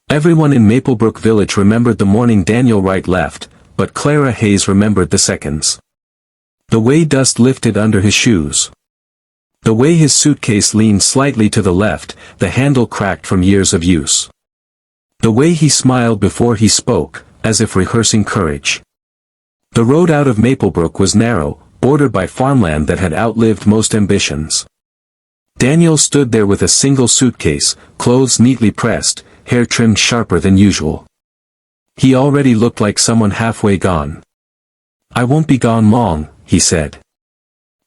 Everyone in Maplebrook Village remembered the morning Daniel Wright left, but Clara Hayes remembered the seconds. The way dust lifted under his shoes. The way his suitcase leaned slightly to the left, the handle cracked from years of use. The way he smiled before he spoke, as if rehearsing courage. The road out of Maplebrook was narrow, bordered by farmland that had outlived most ambitions. Daniel stood there with a single suitcase, clothes neatly pressed, hair trimmed sharper than usual. He already looked like someone halfway gone. "I won't be gone long," he said.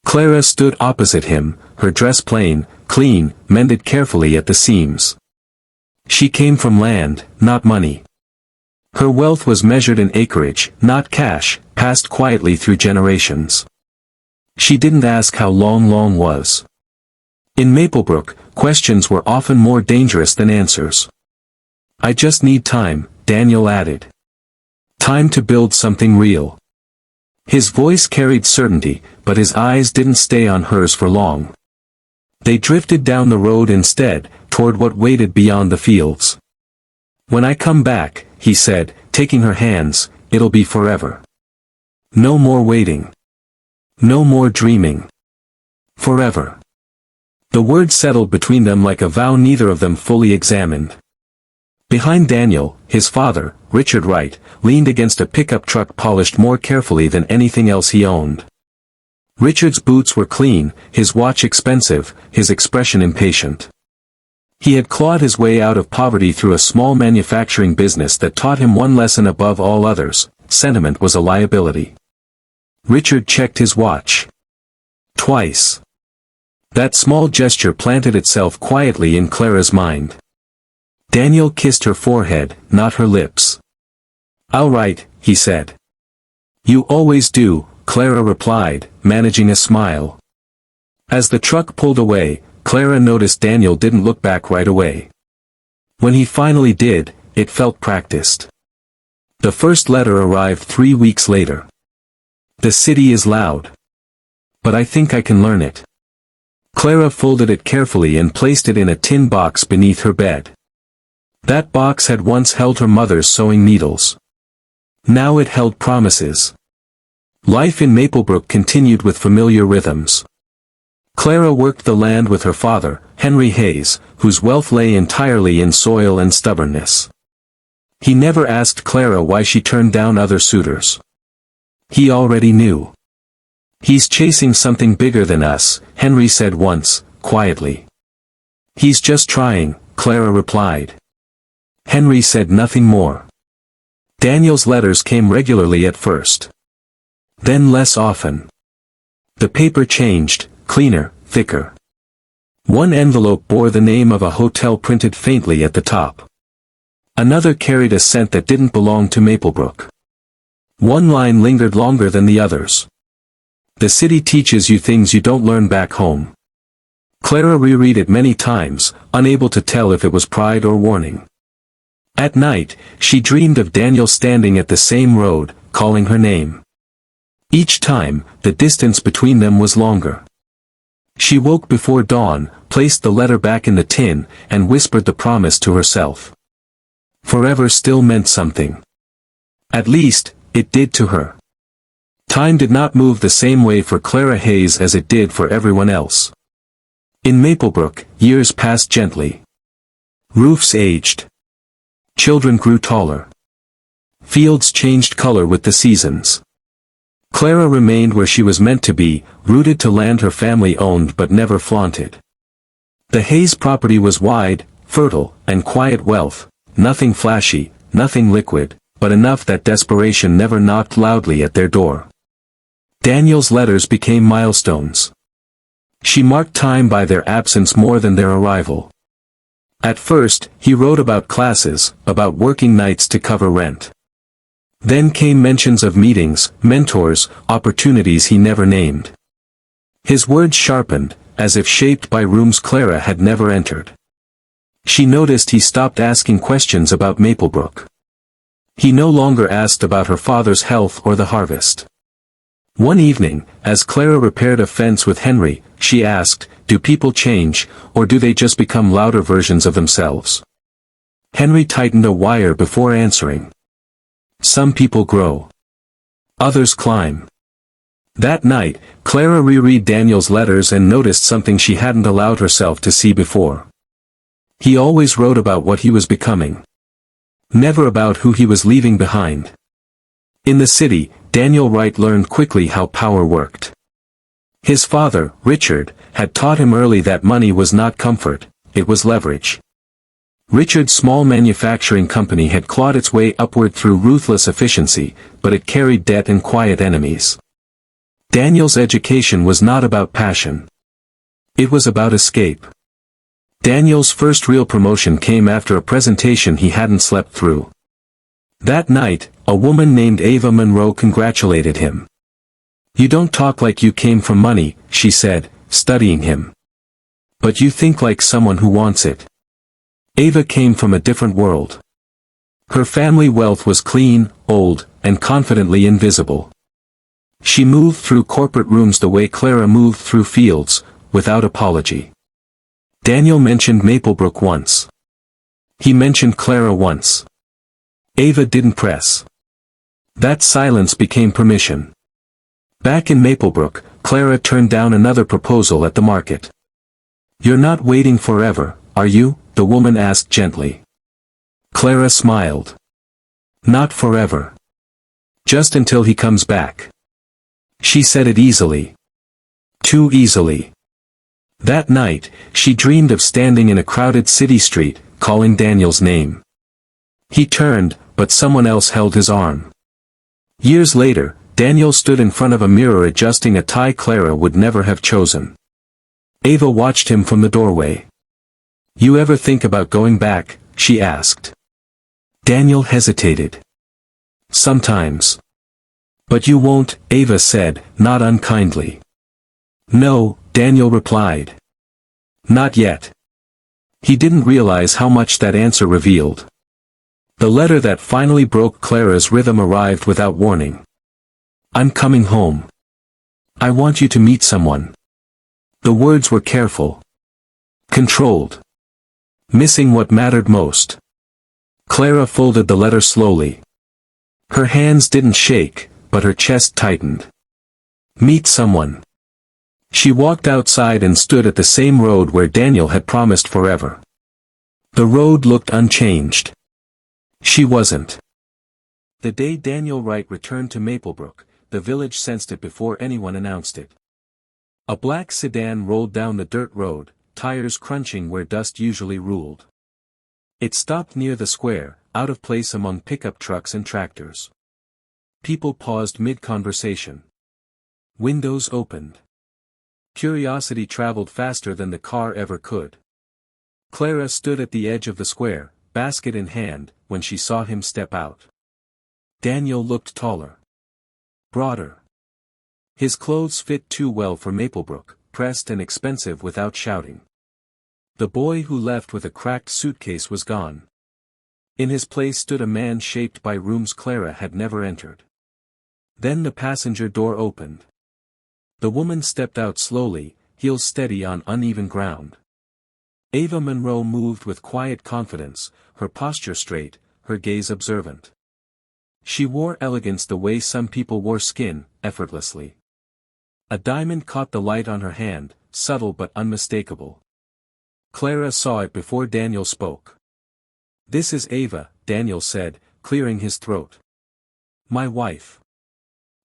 Clara stood opposite him, her dress plain, clean, mended carefully at the seams. She came from land, not money. Her wealth was measured in acreage, not cash, passed quietly through generations. She didn't ask how long was. In Maplebrook, questions were often more dangerous than answers. "I just need time," Daniel added. "Time to build something real." His voice carried certainty, but his eyes didn't stay on hers for long. They drifted down the road instead, toward what waited beyond the fields. "When I come back," he said, taking her hands, "it'll be forever. No more waiting. No more dreaming. Forever." The word settled between them like a vow neither of them fully examined. Behind Daniel, his father, Richard Wright, leaned against a pickup truck polished more carefully than anything else he owned. Richard's boots were clean, his watch expensive, his expression impatient. He had clawed his way out of poverty through a small manufacturing business that taught him one lesson above all others: sentiment was a liability. Richard checked his watch. Twice. That small gesture planted itself quietly in Clara's mind. Daniel kissed her forehead, not her lips. "All right," he said. "You always do," Clara replied, managing a smile. As the truck pulled away, Clara noticed Daniel didn't look back right away. When he finally did, it felt practiced. The first letter arrived 3 weeks later. "The city is loud. But I think I can learn it." Clara folded it carefully and placed it in a tin box beneath her bed. That box had once held her mother's sewing needles. Now it held promises. Life in Maplebrook continued with familiar rhythms. Clara worked the land with her father, Henry Hayes, whose wealth lay entirely in soil and stubbornness. He never asked Clara why she turned down other suitors. He already knew. "He's chasing something bigger than us," Henry said once, quietly. "He's just trying," Clara replied. Henry said nothing more. Daniel's letters came regularly at first. Then less often. The paper changed, cleaner, thicker. One envelope bore the name of a hotel printed faintly at the top. Another carried a scent that didn't belong to Maplebrook. One line lingered longer than the others. "The city teaches you things you don't learn back home." Clara reread it many times, unable to tell if it was pride or warning. At night, she dreamed of Daniel standing at the same road, calling her name. Each time, the distance between them was longer. She woke before dawn, placed the letter back in the tin, and whispered the promise to herself. Forever still meant something. At least, it did to her. Time did not move the same way for Clara Hayes as it did for everyone else. In Maplebrook, years passed gently. Roofs aged. Children grew taller. Fields changed color with the seasons. Clara remained where she was meant to be, rooted to land her family owned but never flaunted. The Hayes property was wide, fertile, and quiet wealth, nothing flashy, nothing liquid, but enough that desperation never knocked loudly at their door. Daniel's letters became milestones. She marked time by their absence more than their arrival. At first, he wrote about classes, about working nights to cover rent. Then came mentions of meetings, mentors, opportunities he never named. His words sharpened, as if shaped by rooms Clara had never entered. She noticed he stopped asking questions about Maplebrook. He no longer asked about her father's health or the harvest. One evening, as Clara repaired a fence with Henry, she asked, "Do people change, or do they just become louder versions of themselves?" Henry tightened a wire before answering. Some people grow. Others climb. That night, Clara reread Daniel's letters and noticed something she hadn't allowed herself to see before. He always wrote about what he was becoming. Never about who he was leaving behind. In the city, Daniel Wright learned quickly how power worked. His father, Richard, had taught him early that money was not comfort, it was leverage. Richard's small manufacturing company had clawed its way upward through ruthless efficiency, but it carried debt and quiet enemies. Daniel's education was not about passion. It was about escape. Daniel's first real promotion came after a presentation he hadn't slept through. That night, a woman named Ava Monroe congratulated him. "You don't talk like you came from money," she said, studying him. "But you think like someone who wants it." Ava came from a different world. Her family wealth was clean, old, and confidently invisible. She moved through corporate rooms the way Clara moved through fields, without apology. Daniel mentioned Maplebrook once. He mentioned Clara once. Ava didn't press. That silence became permission. Back in Maplebrook, Clara turned down another proposal at the market. "You're not waiting forever, are you?" the woman asked gently. Clara smiled. "Not forever. Just until he comes back." She said it easily. Too easily. That night, she dreamed of standing in a crowded city street, calling Daniel's name. He turned, but someone else held his arm. Years later, Daniel stood in front of a mirror adjusting a tie Clara would never have chosen. Ava watched him from the doorway. "You ever think about going back?" she asked. Daniel hesitated. "Sometimes." "But you won't," Ava said, not unkindly. "No," Daniel replied. "Not yet." He didn't realize how much that answer revealed. The letter that finally broke Clara's rhythm arrived without warning. "I'm coming home. I want you to meet someone." The words were careful. Controlled. Missing what mattered most. Clara folded the letter slowly. Her hands didn't shake, but her chest tightened. Meet someone. She walked outside and stood at the same road where Daniel had promised forever. The road looked unchanged. She wasn't. The day Daniel Wright returned to Maplebrook, the village sensed it before anyone announced it. A black sedan rolled down the dirt road, tires crunching where dust usually ruled. It stopped near the square, out of place among pickup trucks and tractors. People paused mid-conversation. Windows opened. Curiosity traveled faster than the car ever could. Clara stood at the edge of the square, basket in hand, when she saw him step out. Daniel looked taller. Broader. His clothes fit too well for Maplebrook, pressed and expensive without shouting. The boy who left with a cracked suitcase was gone. In his place stood a man shaped by rooms Clara had never entered. Then the passenger door opened. The woman stepped out slowly, heels steady on uneven ground. Ava Monroe moved with quiet confidence, her posture straight, her gaze observant. She wore elegance the way some people wore skin, effortlessly. A diamond caught the light on her hand, subtle but unmistakable. Clara saw it before Daniel spoke. "This is Ava," Daniel said, clearing his throat. "My wife."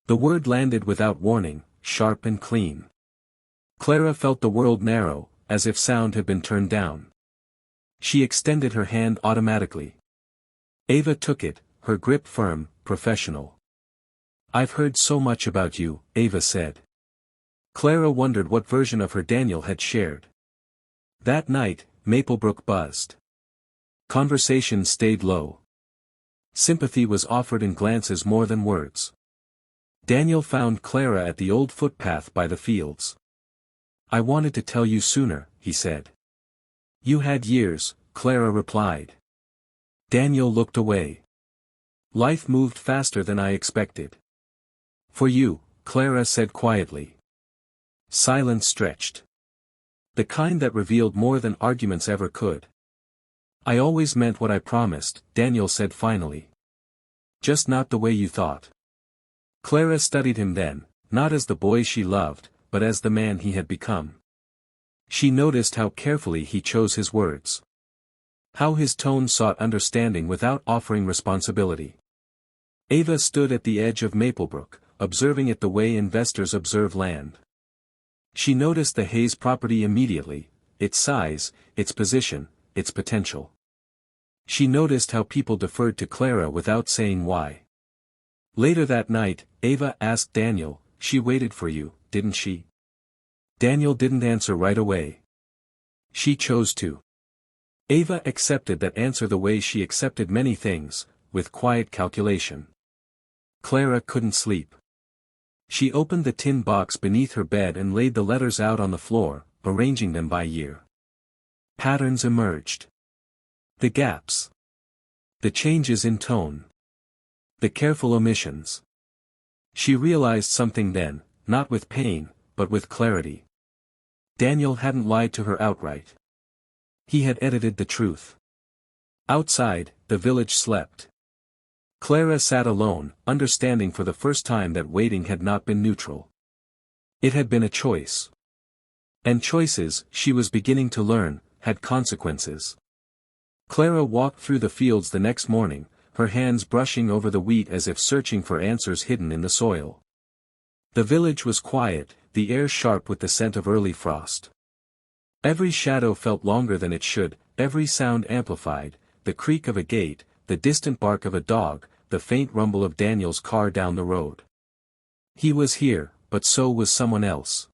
The word landed without warning, sharp and clean. Clara felt the world narrow, as if sound had been turned down. She extended her hand automatically. Ava took it, her grip firm, professional. "I've heard so much about you," Ava said. Clara wondered what version of her Daniel had shared. That night, Maplebrook buzzed. Conversation stayed low. Sympathy was offered in glances more than words. Daniel found Clara at the old footpath by the fields. "I wanted to tell you sooner," he said. "You had years," Clara replied. Daniel looked away. "Life moved faster than I expected." "For you," Clara said quietly. Silence stretched. The kind that revealed more than arguments ever could. I always meant what I promised, Daniel said finally. Just not the way you thought. Clara studied him then, not as the boy she loved, but as the man he had become. She noticed how carefully he chose his words. How his tone sought understanding without offering responsibility. Ava stood at the edge of Maplebrook, observing it the way investors observe land. She noticed the Hayes property immediately, its size, its position, its potential. She noticed how people deferred to Clara without saying why. Later that night, Ava asked Daniel, "She waited for you, didn't she?" Daniel didn't answer right away. She chose to. Ava accepted that answer the way she accepted many things, with quiet calculation. Clara couldn't sleep. She opened the tin box beneath her bed and laid the letters out on the floor, arranging them by year. Patterns emerged. The gaps. The changes in tone. The careful omissions. She realized something then, not with pain, but with clarity. Daniel hadn't lied to her outright. He had edited the truth. Outside, the village slept. Clara sat alone, understanding for the first time that waiting had not been neutral. It had been a choice. And choices, she was beginning to learn, had consequences. Clara walked through the fields the next morning, her hands brushing over the wheat as if searching for answers hidden in the soil. The village was quiet, the air sharp with the scent of early frost. Every shadow felt longer than it should, every sound amplified, the creak of a gate, the distant bark of a dog, the faint rumble of Daniel's car down the road. He was here, but so was someone else.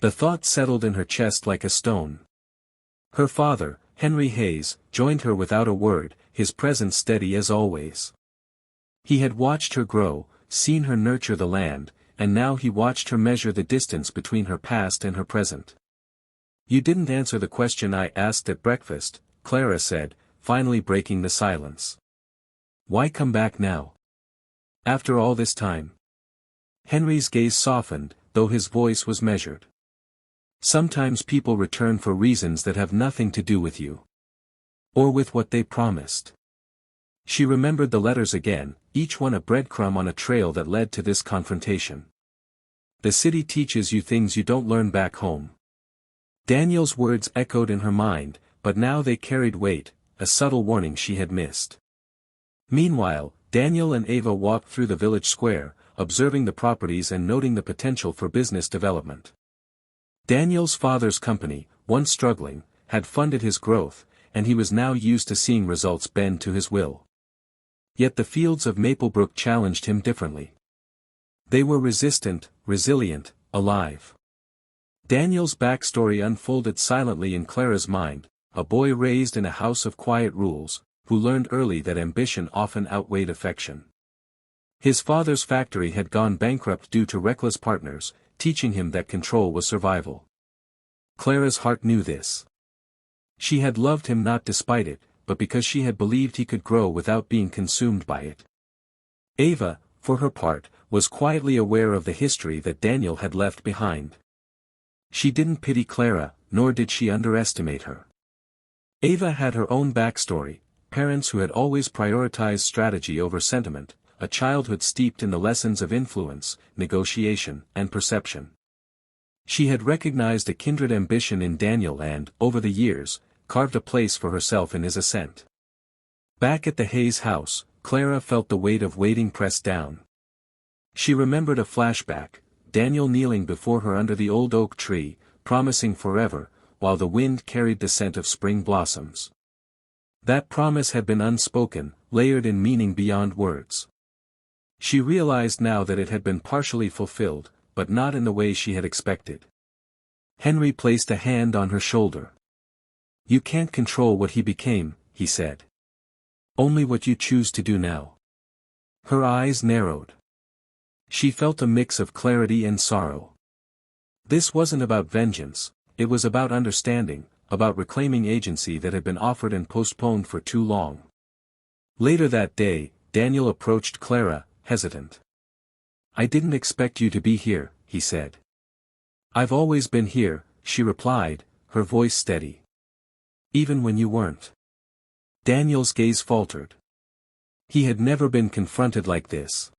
The thought settled in her chest like a stone. Her father, Henry Hayes, joined her without a word, his presence steady as always. He had watched her grow, seen her nurture the land, and now he watched her measure the distance between her past and her present. "You didn't answer the question I asked at breakfast," Clara said, finally breaking the silence. "Why come back now? After all this time?" Henry's gaze softened, though his voice was measured. "Sometimes people return for reasons that have nothing to do with you. Or with what they promised." She remembered the letters again, each one a breadcrumb on a trail that led to this confrontation. The city teaches you things you don't learn back home. Daniel's words echoed in her mind, but now they carried weight, a subtle warning she had missed. Meanwhile, Daniel and Ava walked through the village square, observing the properties and noting the potential for business development. Daniel's father's company, once struggling, had funded his growth, and he was now used to seeing results bend to his will. Yet the fields of Maplebrook challenged him differently. They were resistant, resilient, alive. Daniel's backstory unfolded silently in Clara's mind, a boy raised in a house of quiet rules, who learned early that ambition often outweighed affection. His father's factory had gone bankrupt due to reckless partners, teaching him that control was survival. Clara's heart knew this. She had loved him not despite it, but because she had believed he could grow without being consumed by it. Ava, for her part, was quietly aware of the history that Daniel had left behind. She didn't pity Clara, nor did she underestimate her. Ava had her own backstory, parents who had always prioritized strategy over sentiment, a childhood steeped in the lessons of influence, negotiation, and perception. She had recognized a kindred ambition in Daniel and, over the years, carved a place for herself in his ascent. Back at the Hayes house, Clara felt the weight of waiting pressed down. She remembered a flashback, Daniel kneeling before her under the old oak tree, promising forever, while the wind carried the scent of spring blossoms. That promise had been unspoken, layered in meaning beyond words. She realized now that it had been partially fulfilled, but not in the way she had expected. Henry placed a hand on her shoulder. "You can't control what he became," he said. "Only what you choose to do now." Her eyes narrowed. She felt a mix of clarity and sorrow. This wasn't about vengeance, it was about understanding, about reclaiming agency that had been offered and postponed for too long. Later that day, Daniel approached Clara, hesitant. "I didn't expect you to be here," he said. "I've always been here," she replied, her voice steady. "Even when you weren't." Daniel's gaze faltered. He had never been confronted like this.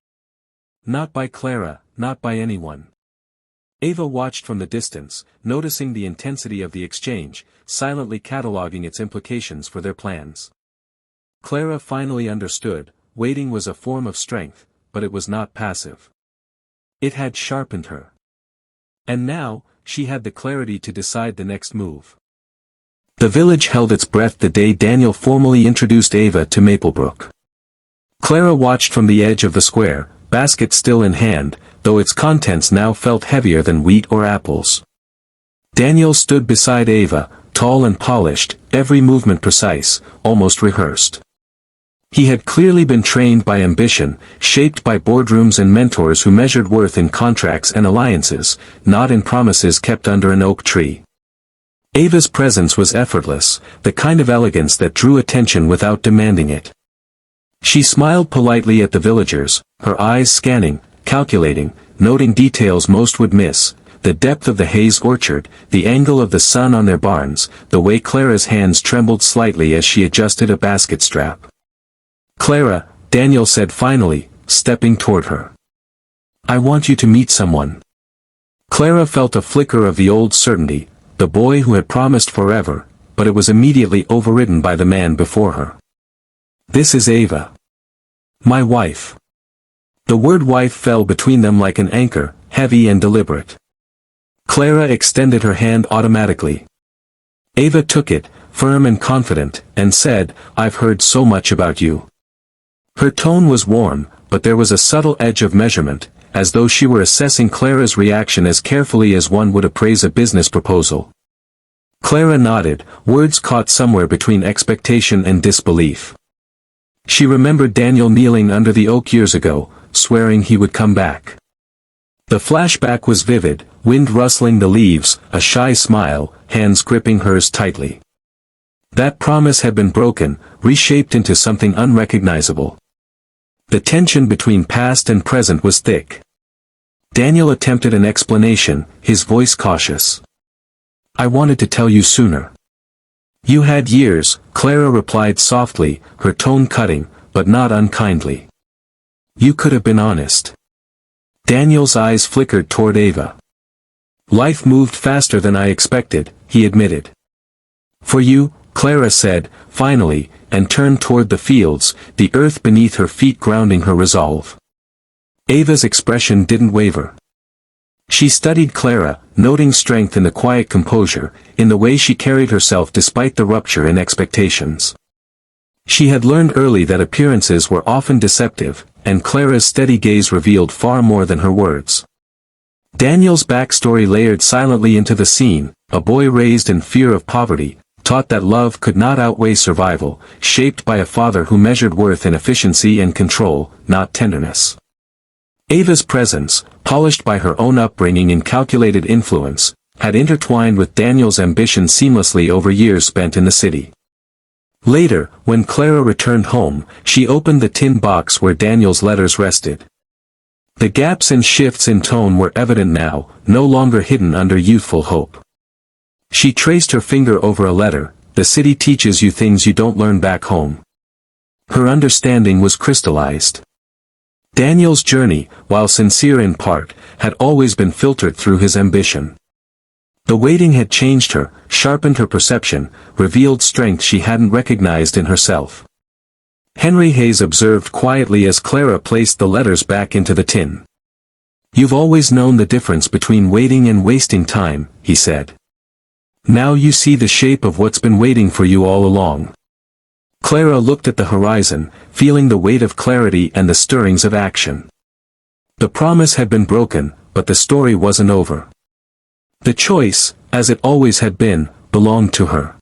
Not by Clara, not by anyone. Ava watched from the distance, noticing the intensity of the exchange, silently cataloging its implications for their plans. Clara finally understood, waiting was a form of strength, but it was not passive. It had sharpened her. And now, she had the clarity to decide the next move. The village held its breath the day Daniel formally introduced Ava to Maplebrook. Clara watched from the edge of the square, basket still in hand, though its contents now felt heavier than wheat or apples. Daniel stood beside Ava, tall and polished, every movement precise, almost rehearsed. He had clearly been trained by ambition, shaped by boardrooms and mentors who measured worth in contracts and alliances, not in promises kept under an oak tree. Ava's presence was effortless, the kind of elegance that drew attention without demanding it. She smiled politely at the villagers, her eyes scanning, calculating, noting details most would miss, the depth of the Hayes orchard, the angle of the sun on their barns, the way Clara's hands trembled slightly as she adjusted a basket strap. "Clara," Daniel said finally, stepping toward her. "I want you to meet someone." Clara felt a flicker of the old certainty, the boy who had promised forever, but it was immediately overridden by the man before her. "This is Ava. My wife." The word wife fell between them like an anchor, heavy and deliberate. Clara extended her hand automatically. Ava took it, firm and confident, and said, "I've heard so much about you." Her tone was warm, but there was a subtle edge of measurement, as though she were assessing Clara's reaction as carefully as one would appraise a business proposal. Clara nodded, words caught somewhere between expectation and disbelief. She remembered Daniel kneeling under the oak years ago, swearing he would come back. The flashback was vivid, wind rustling the leaves, a shy smile, hands gripping hers tightly. That promise had been broken, reshaped into something unrecognizable. The tension between past and present was thick. Daniel attempted an explanation, his voice cautious. "I wanted to tell you sooner." "You had years," Clara replied softly, her tone cutting, but not unkindly. "You could have been honest." Daniel's eyes flickered toward Ava. "Life moved faster than I expected," he admitted. "For you," Clara said, finally, and turned toward the fields, the earth beneath her feet grounding her resolve. Ava's expression didn't waver. She studied Clara, noting strength in the quiet composure, in the way she carried herself despite the rupture in expectations. She had learned early that appearances were often deceptive, and Clara's steady gaze revealed far more than her words. Daniel's backstory layered silently into the scene, a boy raised in fear of poverty, taught that love could not outweigh survival, shaped by a father who measured worth in efficiency and control, not tenderness. Ava's presence, polished by her own upbringing and calculated influence, had intertwined with Daniel's ambition seamlessly over years spent in the city. Later, when Clara returned home, she opened the tin box where Daniel's letters rested. The gaps and shifts in tone were evident now, no longer hidden under youthful hope. She traced her finger over a letter, "The city teaches you things you don't learn back home." Her understanding was crystallized. Daniel's journey, while sincere in part, had always been filtered through his ambition. The waiting had changed her, sharpened her perception, revealed strength she hadn't recognized in herself. Henry Hayes observed quietly as Clara placed the letters back into the tin. "You've always known the difference between waiting and wasting time," he said. "Now you see the shape of what's been waiting for you all along." Clara looked at the horizon, feeling the weight of clarity and the stirrings of action. The promise had been broken, but the story wasn't over. The choice, as it always had been, belonged to her.